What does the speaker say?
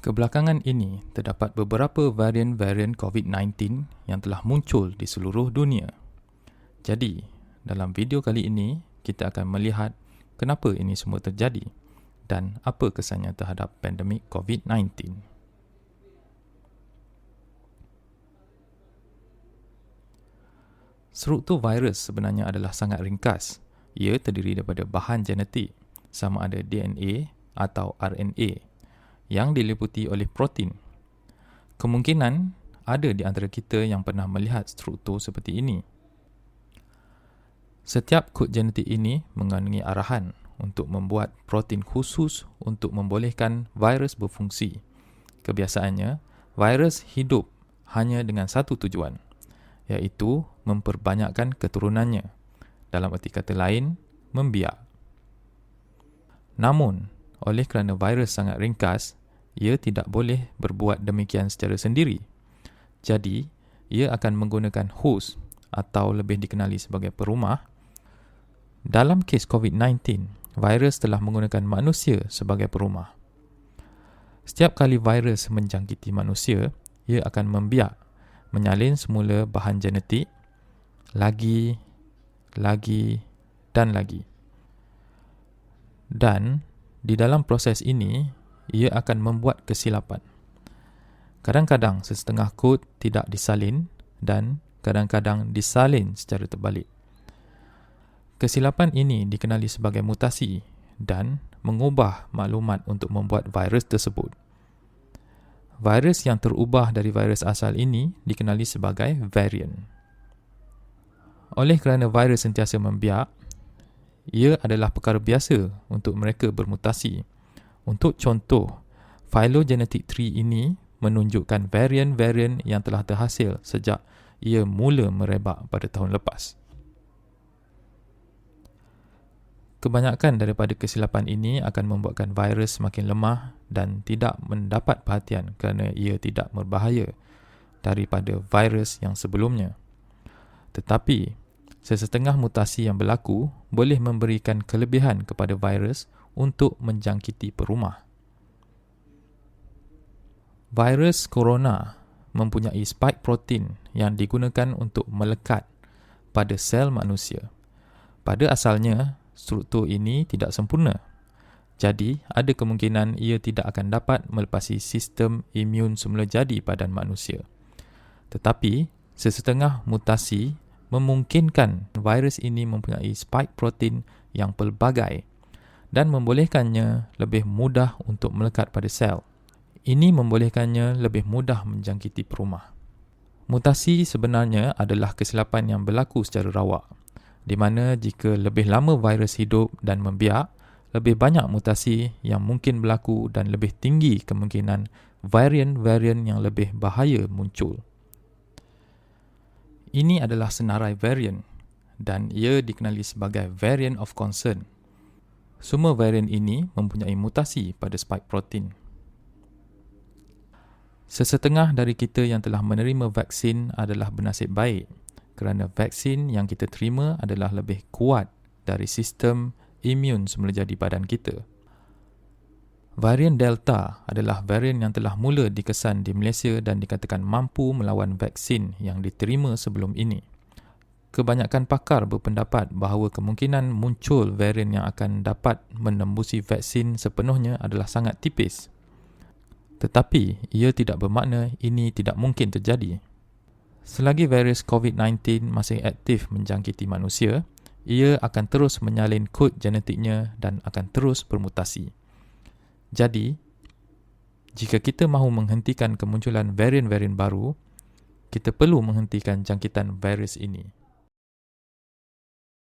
Kebelakangan ini, terdapat beberapa varian-varian COVID-19 yang telah muncul di seluruh dunia. Jadi, dalam video kali ini, kita akan melihat kenapa ini semua terjadi dan apa kesannya terhadap pandemik COVID-19. Struktur virus sebenarnya adalah sangat ringkas. Ia terdiri daripada bahan genetik, sama ada DNA atau RNA, yang diliputi oleh protein. Kemungkinan ada di antara kita yang pernah melihat struktur seperti ini. Setiap kod genetik ini mengandungi arahan untuk membuat protein khusus untuk membolehkan virus berfungsi. Kebiasaannya, virus hidup hanya dengan satu tujuan, iaitu memperbanyakkan keturunannya. Dalam erti kata lain, membiak. Namun, oleh kerana virus sangat ringkas, ia tidak boleh berbuat demikian secara sendiri. Jadi, ia akan menggunakan host atau lebih dikenali sebagai perumah. Dalam kes COVID-19, virus telah menggunakan manusia sebagai perumah. Setiap kali virus menjangkiti manusia, ia akan membiak, menyalin semula bahan genetik, lagi, dan lagi. Dan di dalam proses ini, ia akan membuat kesilapan. Kadang-kadang sesetengah kod tidak disalin dan kadang-kadang disalin secara terbalik. Kesilapan ini dikenali sebagai mutasi dan mengubah maklumat untuk membuat virus tersebut. Virus yang terubah dari virus asal ini dikenali sebagai varian. Oleh kerana virus sentiasa membiak, ia adalah perkara biasa untuk mereka bermutasi. Untuk contoh, phylogenetic tree ini menunjukkan varian-varian yang telah terhasil sejak ia mula merebak pada tahun lepas. Kebanyakan daripada kesilapan ini akan membuatkan virus semakin lemah dan tidak mendapat perhatian kerana ia tidak berbahaya daripada virus yang sebelumnya. Tetapi, sesetengah mutasi yang berlaku boleh memberikan kelebihan kepada virus untuk menjangkiti perumah. Virus corona mempunyai spike protein yang digunakan untuk melekat pada sel manusia. Pada asalnya, struktur ini tidak sempurna. Jadi, ada kemungkinan ia tidak akan dapat melepasi sistem imun semula jadi badan manusia. Tetapi, sesetengah mutasi memungkinkan virus ini mempunyai spike protein yang pelbagai dan membolehkannya lebih mudah untuk melekat pada sel. Ini membolehkannya lebih mudah menjangkiti perumah. Mutasi sebenarnya adalah kesilapan yang berlaku secara rawak, di mana jika lebih lama virus hidup dan membiak, lebih banyak mutasi yang mungkin berlaku dan lebih tinggi kemungkinan varian-varian yang lebih bahaya muncul. Ini adalah senarai varian dan ia dikenali sebagai variant of concern. Semua varian ini mempunyai mutasi pada spike protein. Sesetengah dari kita yang telah menerima vaksin adalah bernasib baik kerana vaksin yang kita terima adalah lebih kuat dari sistem imun semula jadi badan kita. Varian Delta adalah varian yang telah mula dikesan di Malaysia dan dikatakan mampu melawan vaksin yang diterima sebelum ini. Kebanyakan pakar berpendapat bahawa kemungkinan muncul varian yang akan dapat menembusi vaksin sepenuhnya adalah sangat tipis. Tetapi, ia tidak bermakna ini tidak mungkin terjadi. Selagi virus COVID-19 masih aktif menjangkiti manusia, ia akan terus menyalin kod genetiknya dan akan terus bermutasi. Jadi, jika kita mahu menghentikan kemunculan varian-varian baru, kita perlu menghentikan jangkitan virus ini.